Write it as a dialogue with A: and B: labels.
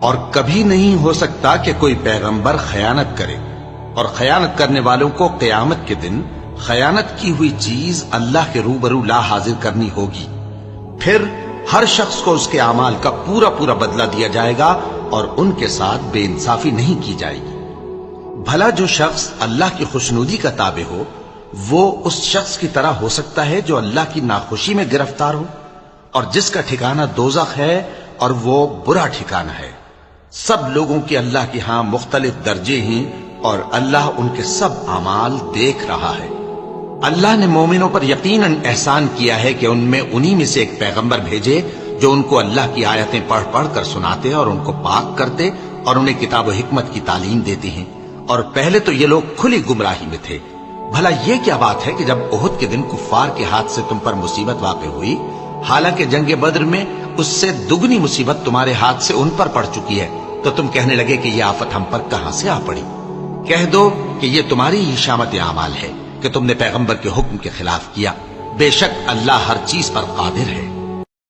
A: اور کبھی نہیں ہو سکتا کہ کوئی پیغمبر خیانت کرے، اور خیانت کرنے والوں کو قیامت کے دن خیانت کی ہوئی چیز اللہ کے روبرو لا حاضر کرنی ہوگی، پھر ہر شخص کو اس کے اعمال کا پورا پورا بدلہ دیا جائے گا اور ان کے ساتھ بے انصافی نہیں کی جائے گی۔ بھلا جو شخص اللہ کی خوشنودی کا تابع ہو وہ اس شخص کی طرح ہو سکتا ہے جو اللہ کی ناخوشی میں گرفتار ہو، اور جس کا ٹھکانہ دوزخ ہے اور وہ برا ٹھکانہ ہے۔ سب لوگوں کے اللہ کے ہاں مختلف درجے ہیں اور اللہ ان کے سب اعمال دیکھ رہا ہے۔ اللہ نے مومنوں پر یقیناً احسان کیا ہے کہ ان میں انہی میں سے ایک پیغمبر بھیجے جو ان کو اللہ کی آیتیں پڑھ پڑھ کر سناتے اور ان کو پاک کرتے اور انہیں کتاب و حکمت کی تعلیم دیتے ہیں، اور پہلے تو یہ لوگ کھلی گمراہی میں تھے۔ بھلا یہ کیا بات ہے کہ جب احد کے دن کفار کے ہاتھ سے تم پر مصیبت واقع ہوئی، حالانکہ جنگ بدر میں اس سے دگنی مصیبت تمہارے ہاتھ سے ان پر پڑ چکی ہے، تو تم کہنے لگے کہ یہ آفت ہم پر کہاں سے آ پڑی؟ کہہ دو کہ یہ تمہاری ہی شامت اعمال ہے کہ تم نے پیغمبر کے حکم کے خلاف کیا، بے شک اللہ ہر چیز پر قادر ہے۔